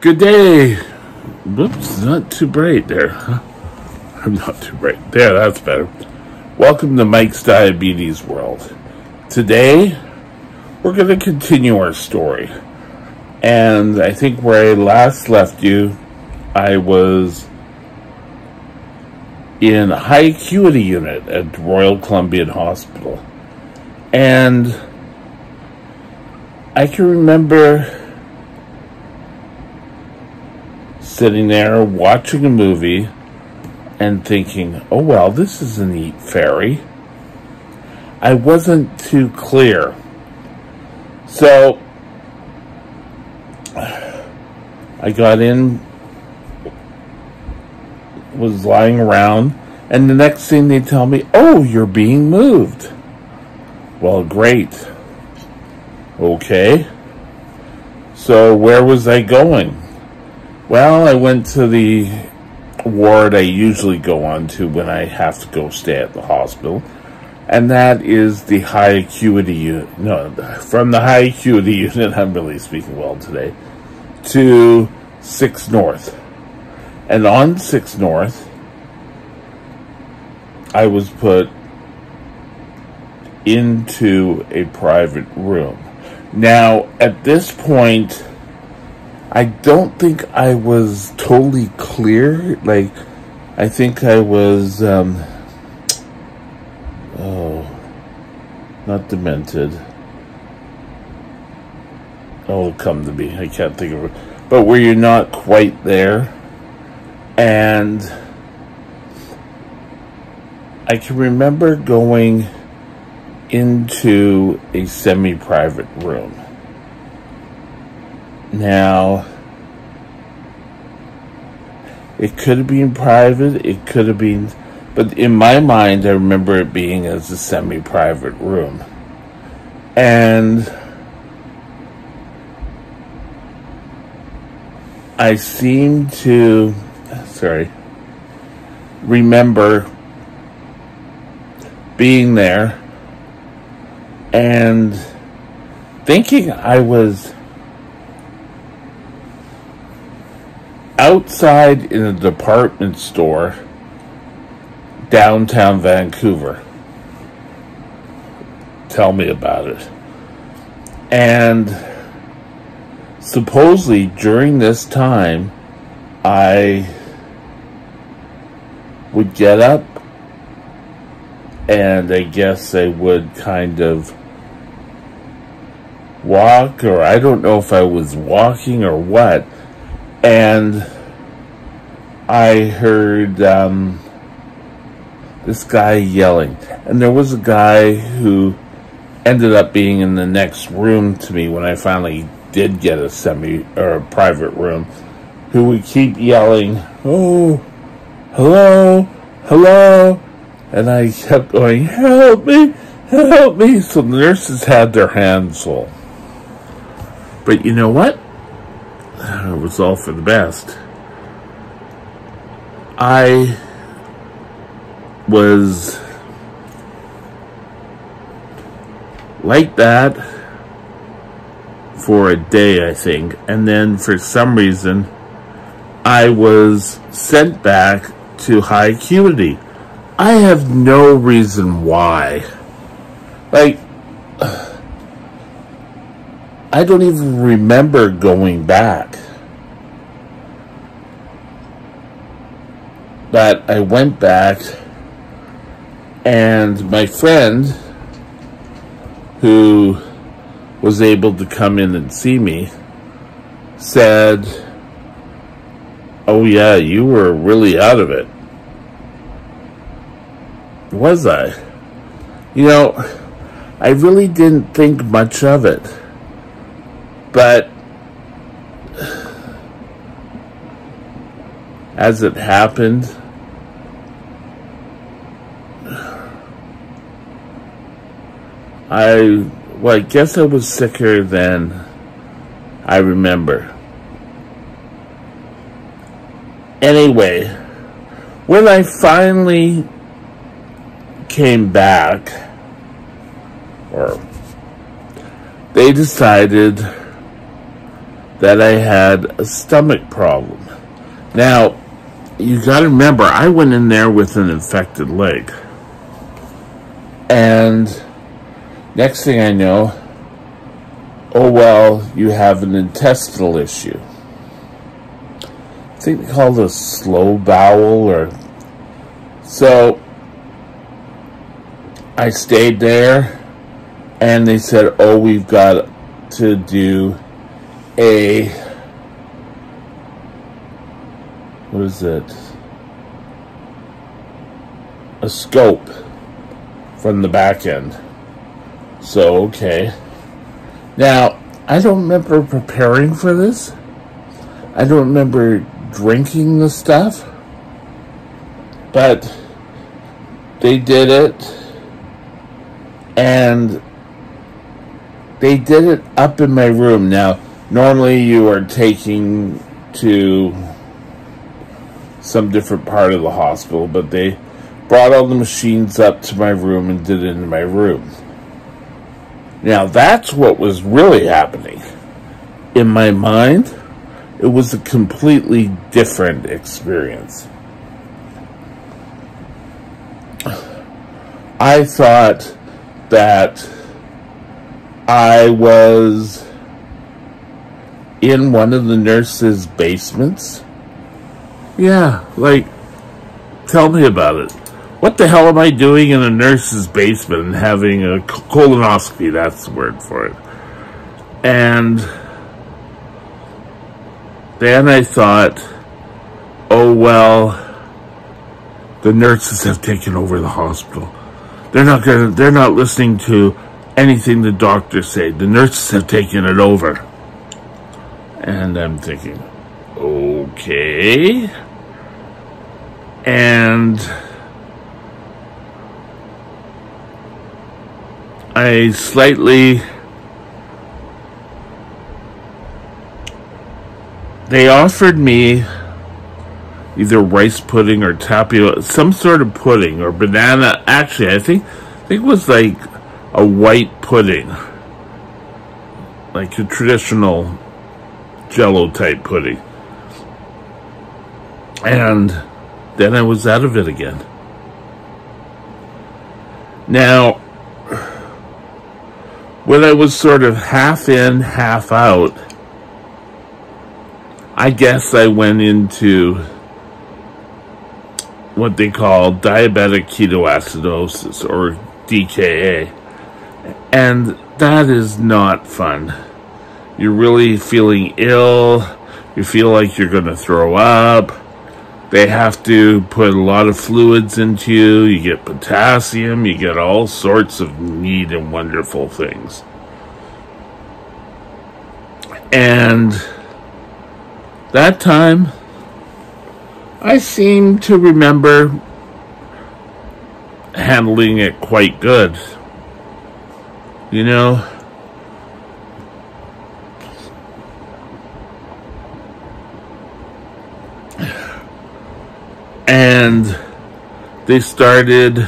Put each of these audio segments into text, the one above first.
Good day. Whoops, not too bright there. I'm not too bright. There, that's better. Welcome to Mike's Diabetes World. Today, we're going to continue our story. And I think where I last left you, I was in a high acuity unit at the Royal Columbian Hospital. And I can remember sitting there watching a movie and thinking, oh well, this is a neat ferry. I wasn't too clear. So I got in, was lying around, and the next thing they tell me, oh, you're being moved. Well, great. Okay. So where was I going? Well, I went to the ward I usually go on to when I have to go stay at the hospital, and that is the high acuity unit. No, from the high acuity unit, I'm really speaking well today, to 6 North. And on 6 North, I was put into a private room. Now, at this point, I don't think I was totally clear. Like, I think I was, not demented. Oh, come to me. I can't think of it. But where you're not quite there. And I can remember going into a semi-private room. Now, it could have been private, it could have been, but in my mind, I remember it being as a semi-private room. And I seem to, remember being there and thinking I was outside in a department store downtown Vancouver. Tell me about it. And supposedly during this time, I would get up and I guess I would kind of walk, or I don't know if I was walking or what. And I heard this guy yelling. And there was a guy who ended up being in the next room to me when I finally did get a private room, who would keep yelling, oh, hello, hello. And I kept going, help me, help me. So the nurses had their hands full. But you know what? It was all for the best. I was like that for a day, I think. And then for some reason, I was sent back to high acuity. I have no reason why. Like, I don't even remember going back. But I went back, and my friend, who was able to come in and see me, said, oh yeah, you were really out of it. Was I? You know, I really didn't think much of it. But as it happened, I guess I was sicker than I remember. Anyway, when I finally came back, or they decided that I had a stomach problem. Now, you got to remember, I went in there with an infected leg. And next thing I know, oh well, you have an intestinal issue. I think they call it a slow bowel or... So, I stayed there, and they said, oh, we've got to do a... What is it? A scope from the back end. So, okay. Now, I don't remember preparing for this. I don't remember drinking the stuff. But they did it. And they did it up in my room. Now, normally you are taking to some different part of the hospital, but they brought all the machines up to my room and did it in my room. Now, that's what was really happening. In my mind, it was a completely different experience. I thought that I was in one of the nurses' basements. Yeah, like, tell me about it. What the hell am I doing in a nurse's basement and having a colonoscopy? That's the word for it. And then I thought, oh, well, the nurses have taken over the hospital. They're not listening to anything the doctors say. The nurses have taken it over. And I'm thinking, okay. And I slightly... They offered me either rice pudding or tapioca, some sort of pudding, or banana. Actually, I think it was like a white pudding, like a traditional Jello type pudding. And then I was out of it again. Now, when I was sort of half in, half out, I guess I went into what they call diabetic ketoacidosis, or DKA. And that is not fun. You're really feeling ill. You feel like you're going to throw up. They have to put a lot of fluids into you. You get potassium. You get all sorts of neat and wonderful things. And that time, I seem to remember handling it quite good. You know? And they started...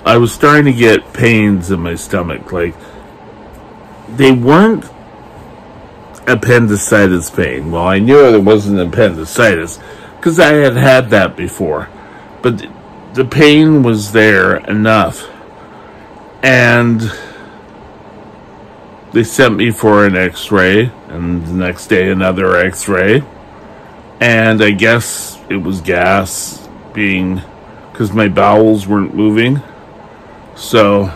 I was starting to get pains in my stomach. Like, they weren't appendicitis pain. Well, I knew it wasn't appendicitis because I had had that before, but the pain was there enough, and they sent me for an x-ray, and the next day another x-ray, and I guess it was gas being, because my bowels weren't moving, so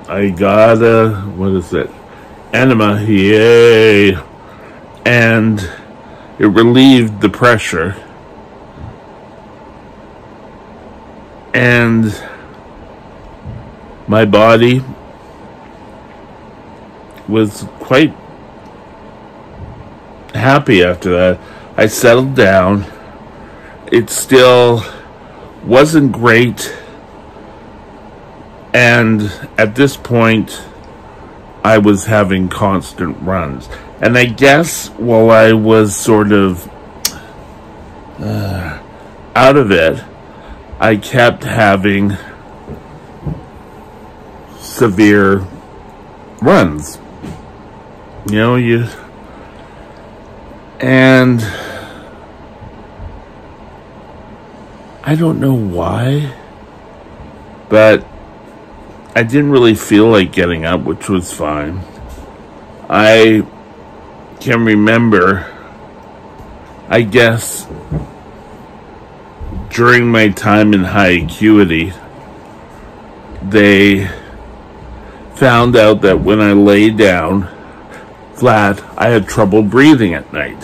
I got a, what is it, enema, yay, and it relieved the pressure, and my body was quite happy after that. I settled down. It still wasn't great, and at this point I was having constant runs. And I guess while I was sort of out of it, I kept having severe runs. And I don't know why, but I didn't really feel like getting up, which was fine. I can remember, I guess, during my time in high acuity, they found out that when I lay down flat, I had trouble breathing at night.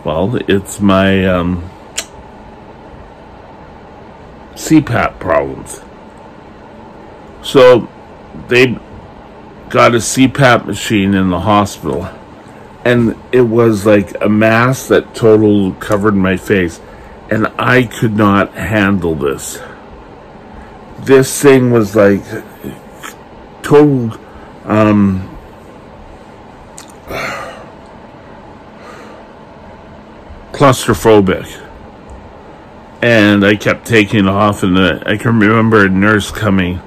Well, it's my CPAP problems. So they got a CPAP machine in the hospital, and it was like a mask that totally covered my face, and I could not handle this. This thing was like total claustrophobic. And I kept taking it off, and I can remember a nurse coming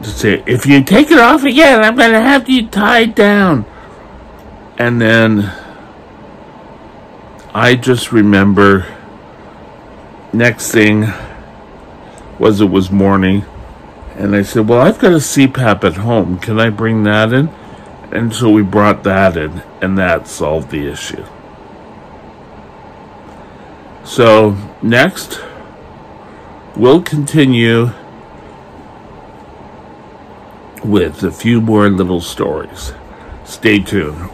to say, if you take it off again, I'm going to have you tied down. And then I just remember, next thing was, it was morning, and I said, well, I've got a CPAP at home. Can I bring that in? And so we brought that in, and that solved the issue. So next, we'll continue with a few more little stories. Stay tuned.